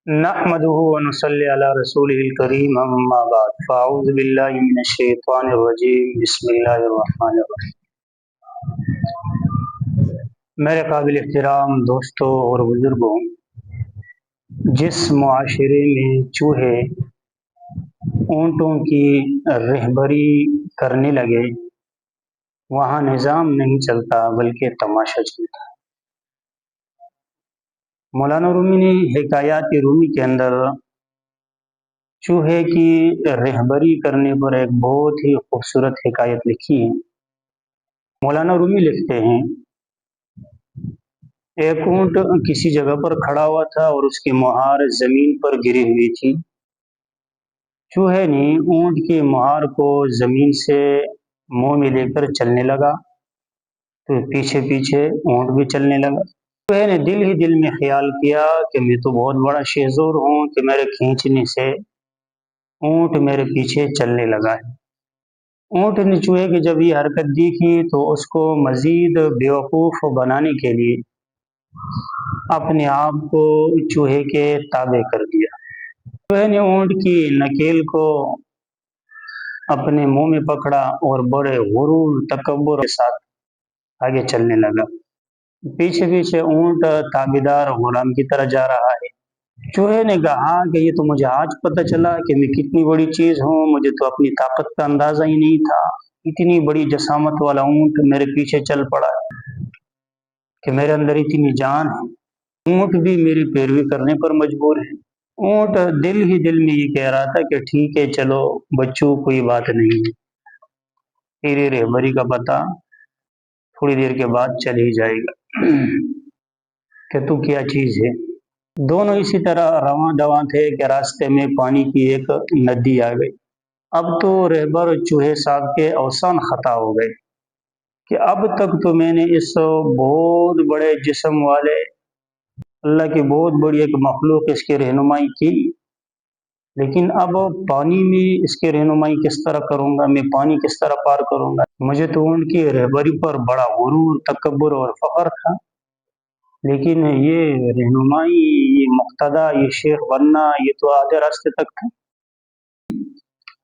نحمده ونصلي على رسوله الكريم اما بعد فاعوذ بالله من الشيطان الرجيم بسم الله الرحمن الرحيم۔ میرے قابل احترام دوستوں اور بزرگوں، جس معاشرے میں چوہے اونٹوں کی رہبری کرنے لگے وہاں نظام نہیں چلتا بلکہ تماشا چلتا ہے۔ مولانا رومی نے حکایات رومی کے اندر چوہے کی رہبری کرنے پر ایک بہت ہی خوبصورت حکایت لکھی ہے۔ مولانا رومی لکھتے ہیں، ایک اونٹ کسی جگہ پر کھڑا ہوا تھا اور اس کی مہار زمین پر گری ہوئی تھی۔ چوہے نے اونٹ کی مہار کو زمین سے منہ میں لے کر چلنے لگا تو پیچھے پیچھے اونٹ بھی چلنے لگا۔ چوہے نے دل ہی دل میں خیال کیا کہ میں تو بہت بڑا شہزور ہوں کہ میرے کھینچنے سے اونٹ میرے پیچھے چلنے لگا ہے۔ اونٹ نے چوہے کی جب یہ حرکت دیکھی تو اس کو مزید بیوقوف بنانے کے لیے اپنے آپ کو چوہے کے تابع کر دیا۔ چوہے نے اونٹ کی نکیل کو اپنے منہ میں پکڑا اور بڑے غرور تکبر کے ساتھ آگے چلنے لگا۔ پیچھے پیچھے اونٹ تابعدار غلام کی طرح جا رہا ہے۔ چوہے نے کہا کہ یہ تو مجھے آج پتہ چلا کہ میں کتنی بڑی چیز ہوں، مجھے تو اپنی طاقت کا اندازہ ہی نہیں تھا۔ اتنی بڑی جسامت والا اونٹ میرے پیچھے چل پڑا ہے کہ میرے اندر اتنی جان ہے۔ اونٹ بھی میری پیروی کرنے پر مجبور ہے۔ اونٹ دل ہی دل میں یہ کہہ رہا تھا کہ ٹھیک ہے، چلو بچوں کوئی بات نہیں ہے، تیری رہبری کا پتہ تھوڑی دیر کے بعد چل ہی جائے گا کہ تو کیا چیز ہے۔ دونوں اسی طرح رواں دواں تھے کہ راستے میں پانی کی ایک ندی آ گئی۔ اب تو رہبر چوہے صاحب کے اوسان خطا ہو گئے کہ اب تک تو میں نے اس بہت بڑے جسم والے اللہ کی بہت بڑی ایک مخلوق اس کی رہنمائی کی، لیکن اب پانی میں اس کی رہنمائی کس طرح کروں گا، میں پانی کس طرح پار کروں گا۔ مجھے تو ان کی رہبری پر بڑا غرور، تکبر اور فخر تھا، لیکن یہ رہنمائی، یہ مقتدی، یہ شیخ بننا، یہ تو آدھے راستے تک تھا۔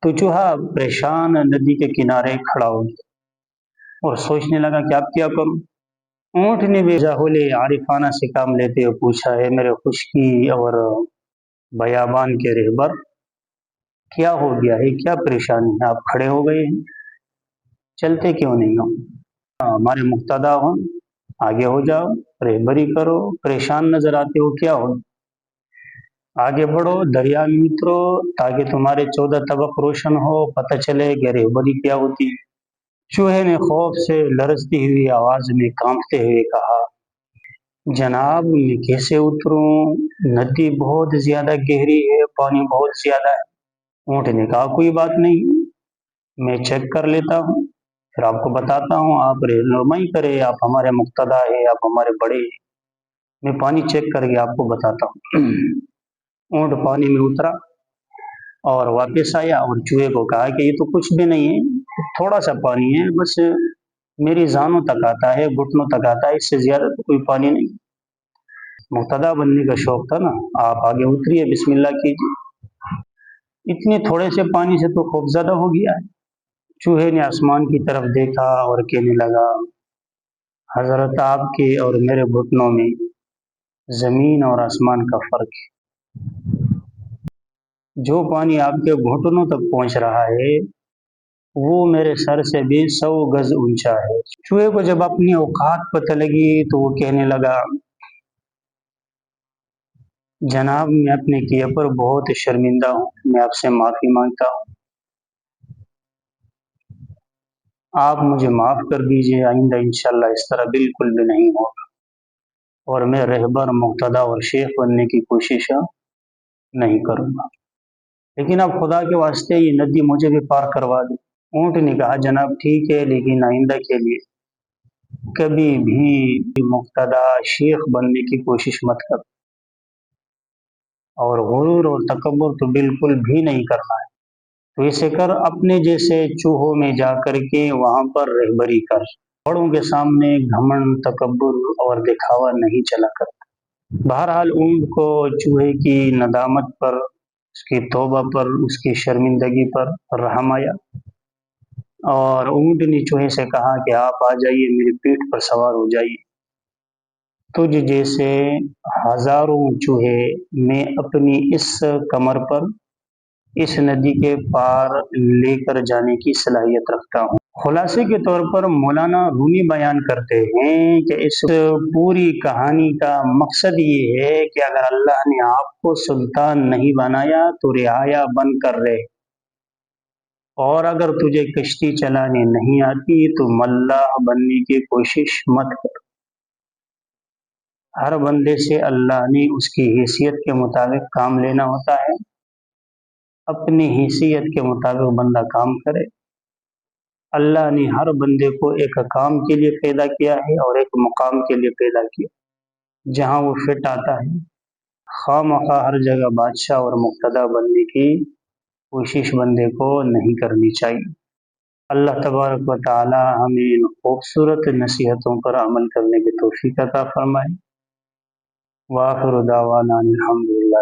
تو چوہا پریشان ندی کے کنارے کھڑا ہو گیا اور سوچنے لگا کہ اب کیا کروں۔ اونٹ نے بھی جاہل عارفانہ سے کام لیتے ہوئے پوچھا، ہے میرے خشکی اور بیابان کے رہبر، کیا ہو گیا ہے، کیا پریشانی ہے، آپ کھڑے ہو گئے ہیں، چلتے کیوں نہیں ہو؟ ہمارے مقتدی ہو، آگے ہو جاؤ، رہبری کرو، پریشان نظر آتے ہو، کیا ہو؟ آگے بڑھو، دریا میں اترو تاکہ تمہارے 14 طبق روشن ہو، پتہ چلے کہ رہبری کیا ہوتی ہے۔ چوہے نے خوف سے لرزتی ہوئی آواز میں کانپتے ہوئے کہا، جناب میں کیسے اتروں، ندی بہت زیادہ گہری ہے، پانی بہت زیادہ ہے۔ اونٹ نے کہا کوئی بات نہیں، میں چیک کر لیتا ہوں، پھر آپ کو بتاتا ہوں، آپ رہنمائی کریں، آپ ہمارے مقتدی ہیں، آپ ہمارے بڑے ہیں، میں پانی چیک کر کے آپ کو بتاتا ہوں۔ اونٹ پانی میں اترا اور واپس آیا اور چوہے کو کہا کہ یہ تو کچھ بھی نہیں ہے، تھوڑا سا پانی ہے، بس میری زانوں تک آتا ہے، گھٹنوں تک آتا ہے، اس سے زیادہ تو کوئی پانی نہیں۔ مقتدی بننے کا شوق تھا نا، آپ آگے اتریے، بسم اللہ کیجیے۔ اتنے تھوڑے سے پانی سے تو خوف زدہ ہو گیا ہے۔ چوہے نے آسمان کی طرف دیکھا اور کہنے لگا، حضرت آپ کے اور میرے گھٹنوں میں زمین اور آسمان کا فرق ہے۔ جو پانی آپ کے گھٹنوں تک پہنچ رہا ہے وہ میرے سر سے بھی 100 گز اونچا ہے۔ چوہے کو جب اپنی اوقات پتہ لگی تو وہ کہنے لگا، جناب میں اپنے کیے پر بہت شرمندہ ہوں، میں آپ سے معافی مانگتا ہوں، آپ مجھے معاف کر دیجئے، آئندہ انشاءاللہ اس طرح بالکل بھی نہیں ہوگا اور میں رہبر، مقتدی اور شیخ بننے کی کوشش نہیں کروں گا، لیکن اب خدا کے واسطے یہ ندی مجھے بھی پار کروا دیں۔ اونٹ نے کہا جناب ٹھیک ہے، لیکن آئندہ کے لیے کبھی بھی مقتدی شیخ بننے کی کوشش مت کر، اور غرور اور تکبر تو بالکل بھی نہیں کرنا ہے۔ تو اسے کر، اپنے جیسے چوہوں میں جا کر کے وہاں پر رہبری کر، بڑوں کے سامنے گھمنڈ، تکبر اور دکھاوا نہیں چلا کر۔ بہرحال اونٹ کو چوہے کی ندامت پر، اس کی توبہ پر، اس کی شرمندگی پر رحم آیا، اور اونٹ نے چوہے سے کہا کہ آپ آ جائیے، میری پیٹھ پر سوار ہو جائیے۔ تجھ جیسے ہزاروں چوہے میں اپنی اس کمر پر اس ندی کے پار لے کر جانے کی صلاحیت رکھتا ہوں۔ خلاصے کے طور پر مولانا رومی بیان کرتے ہیں کہ اس پوری کہانی کا مقصد یہ ہے کہ اگر اللہ نے آپ کو سلطان نہیں بنایا تو رعایا بن کر رہے، اور اگر تجھے کشتی چلانے نہیں آتی تو ملاح بننے کی کوشش مت کر۔ ہر بندے سے اللہ نے اس کی حیثیت کے مطابق کام لینا ہوتا ہے، اپنی حیثیت کے مطابق بندہ کام کرے۔ اللہ نے ہر بندے کو ایک کام کے لیے پیدا کیا ہے اور ایک مقام کے لیے پیدا کیا، جہاں وہ فٹ آتا ہے۔ خواہ مخواہ ہر جگہ بادشاہ اور مقتدی بننے کی کوشش بندے کو نہیں کرنی چاہیے۔ اللہ تبارک و تعالی ہمیں ان خوبصورت نصیحتوں پر عمل کرنے کی توفیق عطا فرمائے۔ وآخر دعوانا الحمدللہ۔